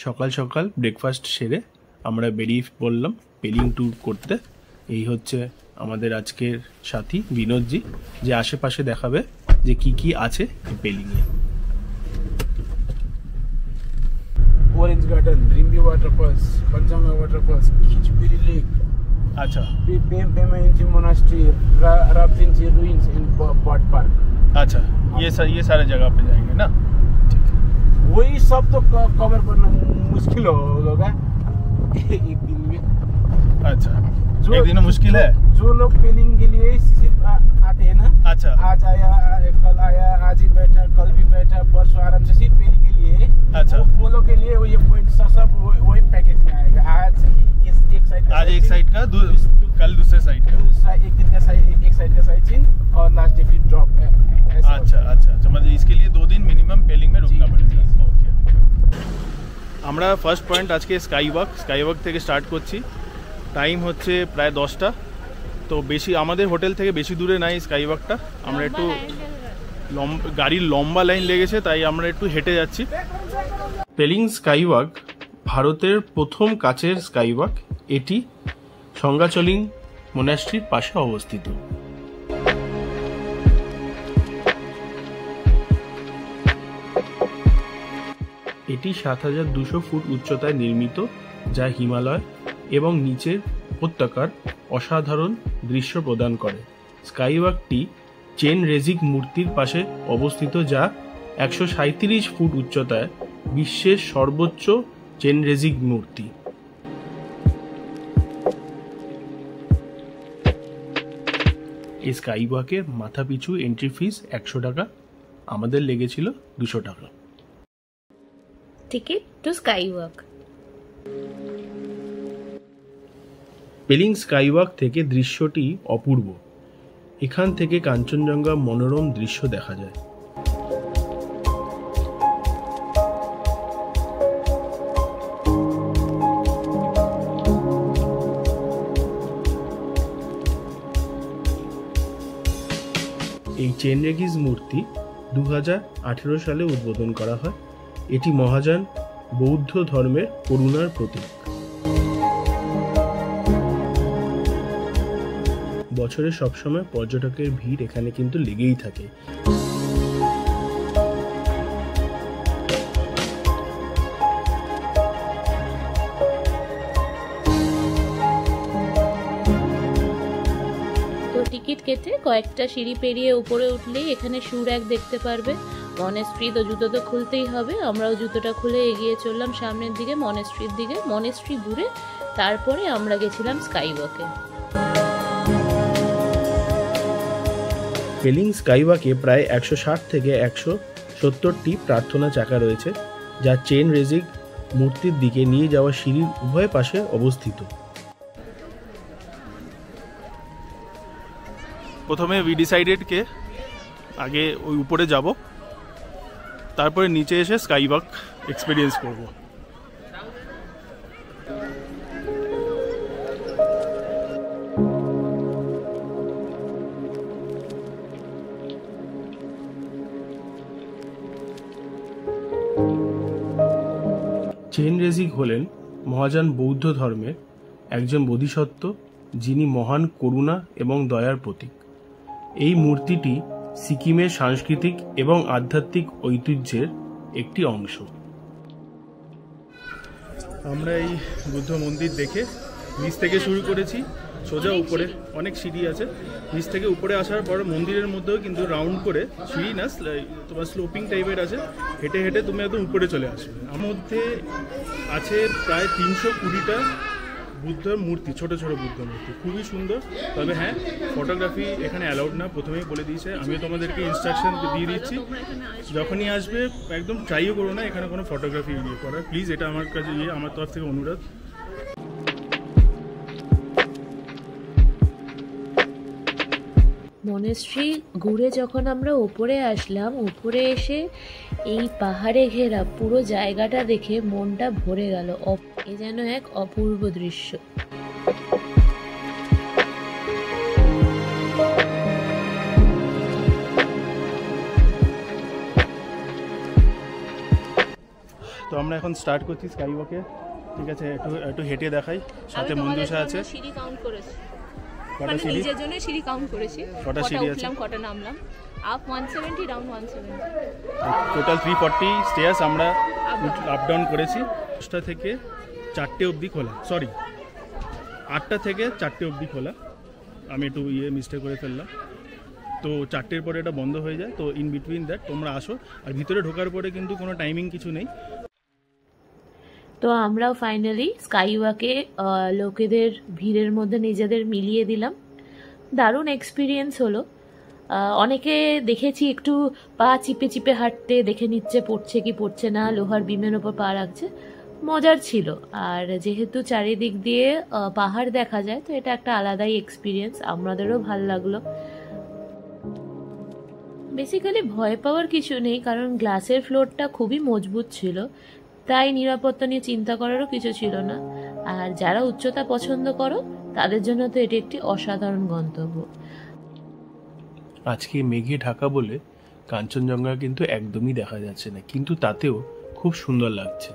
সকাল সকাল ব্রেকফাস্ট সেরে আমরা বেরিয়ে পড়লাম পেলিং ট্যুর করতে। এই হচ্ছে আমাদের আজকের সাথী বিনোদজি, যে আশেপাশে দেখাবে যে কি কি আছে পেলিংয়ে। Orange Garden, Dreamview Waterfalls, Panchanga Waterfalls, Khichpiri Lake, अच्छा Pema Monastery, Raptinchi Ruins and Bird Park. अच्छा, ये सारे जगह पे जाएंगे ना। ठीक है, वही सब तो कवर करना मुश्किल होगा एक दिन में। अच्छा, एक दिन में मुश्किल है। जो लोग पेलिंग के लिए सिर्फ आते हैं ना, अच्छा आज आया कल आया, आज ही बैठा कल भी बैठा परसों आराम से सिर्फ पेलिंग के लिए, अच्छा वो लोग के लिए वो ये पॉइंट सब वही पैकेज में आएगा। आज एक साइड का, आज एक साइड का, कल दूसरे साइड का, दूसरा एक दिन का एक साइड का साइड सीन और लास्ट डे फिर ड्रॉप। अच्छा अच्छा अच्छा, मतलब इसके लिए 2 दिन मिनिमम पेलिंग में रुकना पड़ेगा। ओके, আমরা ফার্স্ট পয়েন্ট আজকে স্কাইওয়াক থেকে স্টার্ট করছি। টাইম হচ্ছে প্রায় 10টা। তো বেশি আমাদের হোটেল থেকে বেশি দূরে নাই স্কাইওয়াকটা। আমরা একটু গাড়ির লম্বা লাইন লেগেছে, তাই আমরা একটু হেঁটে যাচ্ছি। পেলিং স্কাইওয়াক ভারতের প্রথম কাচের স্কাইওয়াক। এটি সংগাচলিং মোনাস্ট্রির পাশে অবস্থিত। এটি 7200 ফুট উচ্চতায় নির্মিত, যা হিমালয় এবং নিচের উপত্যকার অসাধারণ দৃশ্য প্রদান করে। স্কাইওয়াকটি চেন রেজিক মূর্তির পাশে অবস্থিত, যা 137 ফুট উচ্চতায় বিশ্বের সর্বোচ্চ চেন রেজিক মূর্তি। এই স্কাইওয়াকের মাথাপিছু এন্ট্রি ফিস 100 টাকা, আমাদের লেগেছিল 200 টাকা। Ticket to skywalk. Pelling skywalk থেকে দৃশ্যটি অপূর্ব। এখান থেকে কাঞ্চনজঙ্ঘা মনোরম দৃশ্য দেখা যায়। এই চেন রেজিক মূর্তি 2018 সালে উদ্বোধন করা হয়। এটি মহাযান বৌদ্ধ ধর্মের করুণার প্রতীক। বছরে সবসময় পর্যটকের ভিড় এখানে কিন্তু লেগেই থাকে। টিকিট কেটে কয়েকটা সিঁড়ি পেরিয়ে উপরে উঠলেই এখানে শু র্যাক দেখতে পারবে। মনেস্ট্রি তো জুতো তো খুলতেই হবে। আমরাও জুতোটা খুলে এগিয়ে চললাম সামনের দিকে, মনেস্ট্রির দিকে। মনেস্ট্রি ঘুরে তারপরে আমরা গেছিলাম স্কাইওয়াকে। পেলিং স্কাইওয়াকে প্রায় 160 থেকে 170টি প্রার্থনা চাকা রয়েছে, যা চেন রেজিক মূর্তির দিকে নিয়ে যাওয়া সিঁড়ির উভয় পাশে অবস্থিত। প্রথমে উই ডিসাইডেড কে আগে ওই উপরে যাব, তারপরে নিচে এসে স্কাইওয়াক এক্সপিরিয়েন্স করব। চেন রেজিক হলেন মহাযান বৌদ্ধ ধর্মের একজন বোধিসত্ত্ব, যিনি মহান করুণা এবং দয়ার প্রতীক। এই মূর্তিটি সিকিমের সাংস্কৃতিক এবং আধ্যাত্মিক ঐতিহ্যের একটি অংশ। আমরা এই বুদ্ধ মন্দির দেখে নিচ থেকে শুরু করেছি, সোজা উপরে অনেক সিঁড়ি আছে। নিচ থেকে উপরে আসার পর মন্দিরের মধ্যেও কিন্তু রাউন্ড করে সিঁড়ি না, তোমার স্লোপিং টাইপের আছে, হেঁটে হেঁটে তুমি একদম উপরে চলে আসবে। আমার মধ্যে আছে প্রায় 320টা বুদ্ধর মূর্তি, ছোট ছোট বুদ্ধ মূর্তি, খুবই সুন্দর। তবে হ্যাঁ, ফটোগ্রাফি এখানে অ্যালাউড না, প্রথমেই বলে দিয়েছে। আমিও তোমাদেরকে ইনস্ট্রাকশন দিয়ে দিচ্ছি, যখনই আসবে একদম ট্রাইও করো না এখানে কোনো ফটোগ্রাফি করার, প্লিজ। এটা আমার কাছে আমার তরফ থেকে অনুরোধ। মনেস্ট্রি ঘুরে যখন আমরা উপরে আসলাম, উপরে এসে এই পাহাড়ে ঘেরা পুরো জায়গাটা দেখে মনটা ভরে গেল। এ যেন এক অপূর্ব দৃশ্য। তো আমরা এখন স্টার্ট করছি স্কাই ওয়াকে, ঠিক আছে? একটু হেঁটে দেখাই, সাথে মঞ্জুষা আছে। সিঁড়ি কাউন্ট করেছি, কটা সিঁড়ি? নিজের জন্য সিঁড়ি কাউন্ট করেছি, কটা সিঁড়ি আছে, কটা নামলাম। আপ 170, ডাউন 170, টোটাল 340 স্টেয়ার্স আমরা আপ ডাউন করেছি। 10টা থেকে 4টে অবধি খোলা, সরি 8টা থেকে 4টে অবধি খোলা, আমি একটু মিস্টেক করে ফেললাম। তো 4টের পরে এটা বন্ধ হয়ে যায়। তো ইন বিটুইন দ্যাট তোমরা আসো, আর ভিতরে ঢোকার পরে কিন্তু কোনো টাইমিং কিছু নেই। তো আমরাও ফাইনালি স্কাই ওয়াকে লোকেদের ভিড়ের মধ্যে নিজেদের মিলিয়ে দিলাম। দারুণ এক্সপিরিয়েন্স হলো। অনেকে দেখেছি একটু পা চিপে চিপে হাঁটতে, দেখে নিচ্ছে পড়ছে কি পড়ছে না, লোহার বিমের ওপর পা রাখছে, মজার ছিল। আর যেহেতু চারিদিক দিয়ে পাহাড় দেখা যায়, তো এটা একটা আলাদাই এক্সপিরিয়েন্স, আমাদেরও ভাল লাগলো। বেসিক্যালি ভয় পাওয়ার কিছু নেই, কারণ গ্লাসের ফ্লোরটা খুবই মজবুত ছিল, তাই নিরাপত্তা নিয়ে চিন্তা করারও কিছু ছিল না। আর যারা উচ্চতা পছন্দ করো তাদের জন্য তো এটি একটি অসাধারণ গন্তব্য। আজকে মেঘে ঢাকা বলে কাঞ্চনজঙ্ঘা কিন্তু একদমই দেখা যাচ্ছে না, কিন্তু তাতেও খুব সুন্দর লাগছে।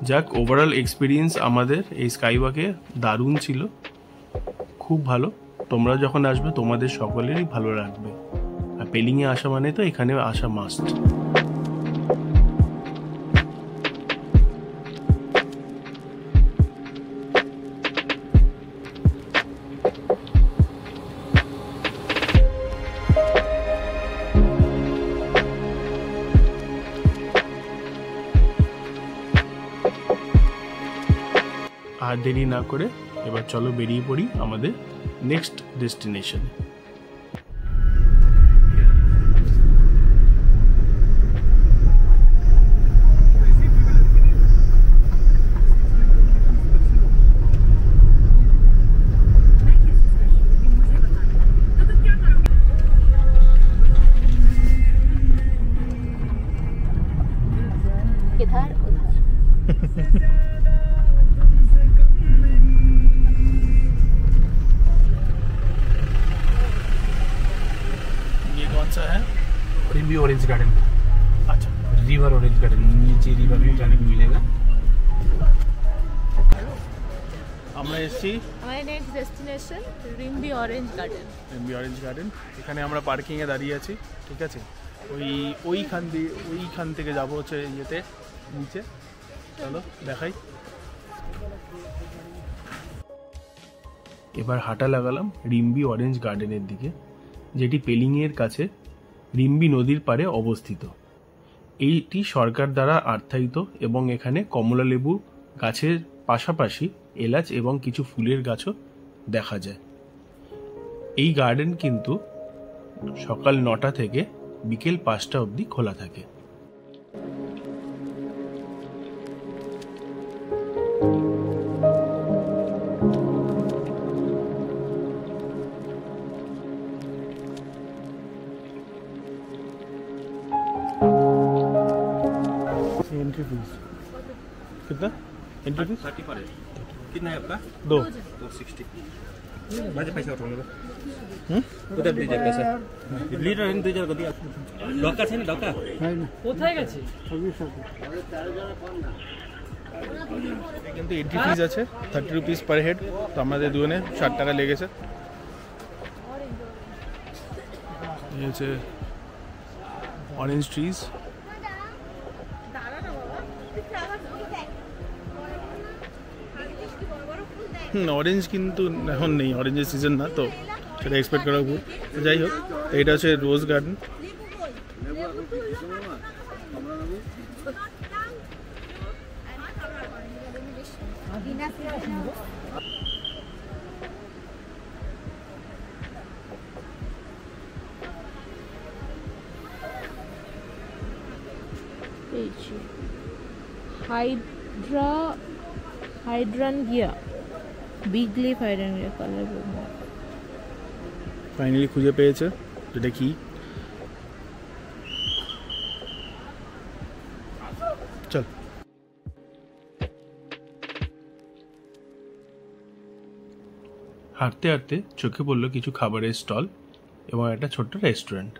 যাক, ওভারঅল এক্সপিরিয়েন্স আমাদের এই স্কাইওয়াকে দারুণ ছিল, খুব ভালো। তোমরা যখন আসবে তোমাদের সকলেরই ভালো লাগবে। আর পেলিংয়ে আসা মানে তো এখানে আসা মাস্ট। আর দেরি না করে এবার চলো বেরিয়ে পড়ি আমাদের নেক্সট ডেস্টিনেশনে। Rimbi Orange Garden. अच्छा, रिवर ऑरेंज गार्डन, नीचे रिवर में जाने को मिलेगा। আমরা এসেছি আমাদের next destination Rimbi Orange Garden. Rimbi Orange Garden, এখানে আমরা পার্কিংয়ে দাঁড়িয়ে আছি, ঠিক আছে? ওইখান থেকে যাবো হচ্ছে ইয়েতে নিচে। চলো দেখাই। এবার হাঁটা লাগালাম রিম্বি অরেঞ্জ গার্ডেনের দিকে, যেটি পেলিংয়ের কাছে রিম্বি নদীর পাড়ে অবস্থিত। এইটি সরকার দ্বারা অর্থায়িত এবং এখানে কমলা লেবু গাছের পাশাপাশি এলাচ এবং কিছু ফুলের গাছও দেখা যায়। এই গার্ডেন কিন্তু সকাল 9টা থেকে বিকেল 5টা অবধি খোলা থাকে। एंट्री फीस कितना? एंट्री फीस 30 पर है। कितना है आपका? 260। बाजे पैसा उठाऊंगा। उधर दीजिए पैसा। लीटर इन दीजिए को दिया। डॉक्टर से ना डॉक्टर। কোথায় গেছে? কিন্তু এন্ট্রি ফিস আছে 30 রুপিস পার হেড। তো আমাদের দুজনে 60 টাকা লেগেছে। এই হচ্ছে অরেঞ্জ ট্রিজ। অরেঞ্জ কিন্তু এখন নেই, অরেঞ্জের সিজন না, তো সেটা এক্সপেক্ট করা ভুল। যাই হোক, এটা হচ্ছে rose garden. Hydrangea, big leaf hydrangea colour. Finally খুঁজে পেয়েছে, যেটা কি চল। হাঁটতে হাঁটতে চোখে পড়লো কিছু খাবারের স্টল এবং একটা ছোট্ট রেস্টুরেন্ট।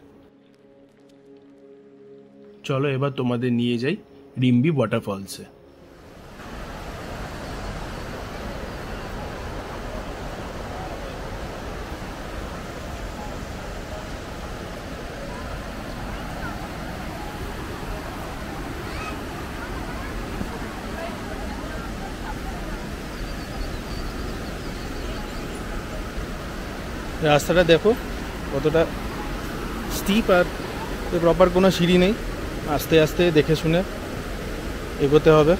চলো এবার তোমাদের নিয়ে যাই রিম্বি ওয়াটারফলসে। রাস্তাটা দেখো কতটা স্টিপ, আর প্রপার কোনো সিঁড়ি নেই, আস্তে আস্তে দেখে শুনে এগোতে হবে।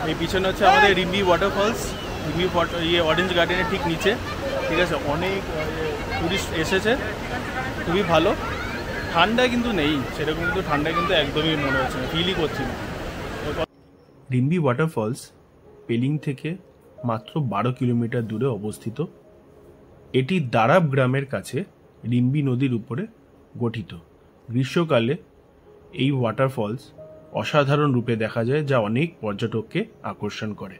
এই পিছনে হচ্ছে আমাদের রিম্বি ওয়াটারফলস, রিম্বি অরেঞ্জ গার্ডেনের ঠিক নিচে, ঠিক আছে। অনেক টুরিস্ট এসেছে, খুবই ভালো। ঠান্ডা কিন্তু নেই সেরকম, কিন্তু ঠান্ডা কিন্তু একদমই মনে হচ্ছে না, ফিলই করছি না। রিম্বি ওয়াটারফলস পেলিং থেকে মাত্র 12 কিলোমিটার দূরে অবস্থিত। এটি দারাব গ্রামের কাছে রিম্বি নদীর উপরে গঠিত। গ্রীষ্মকালে এই ওয়াটারফলস অসাধারণ রূপে দেখা যায়, যা অনেক পর্যটককে আকর্ষণ করে।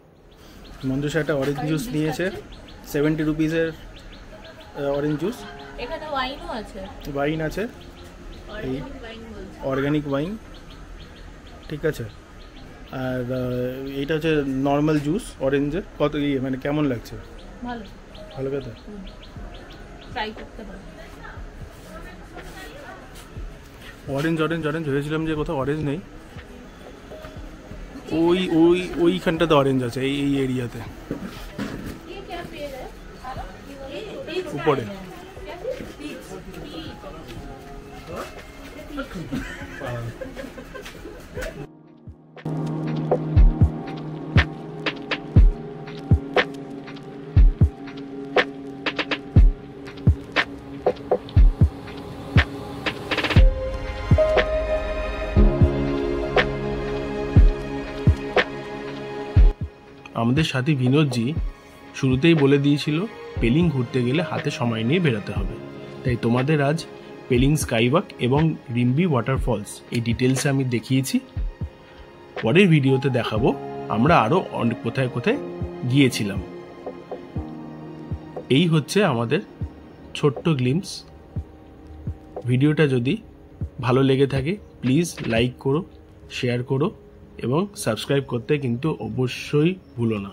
মঞ্জুষা একটা অরেঞ্জ জুস নিয়েছে, 70 রুপিসের অরেঞ্জ জুস। এখানে ওয়াইনও আছে, ওয়াইন আছে, এই অর্গানিক ওয়াইন, ঠিক আছে। আর এইটা হচ্ছে নর্মাল জুস অরেঞ্জের। কত মানে কেমন লাগছে? ভালো, ভালো কথা, ট্রাই করতে পারো। অরেঞ্জ অরেঞ্জ অরেঞ্জ ভেবেছিলাম যে কোথাও অরেঞ্জ নেই, ওইখানটাতে অরেঞ্জ আছে, এই এরিয়াতে উপরে। আমাদের সাথী বিনোদজি শুরুতেই বলে দিয়েছিল পেলিং ঘুরতে গেলে হাতে সময় নিয়ে বেরোতে হবে, তাই তোমাদের আজ পেলিং স্কাইওয়াক এবং রিম্বি ওয়াটারফলস এই ডিটেলসে আমি দেখিয়েছি। পরের ভিডিওতে দেখাবো আমরা আরও অনেক কোথায় কোথায় গিয়েছিলাম। এই হচ্ছে আমাদের ছোট্ট গ্লিমস। ভিডিওটা যদি ভালো লেগে থাকে প্লিজ লাইক করো, শেয়ার করো এবং সাবস্ক্রাইব করতে কিন্তু অবশ্যই ভুলো না।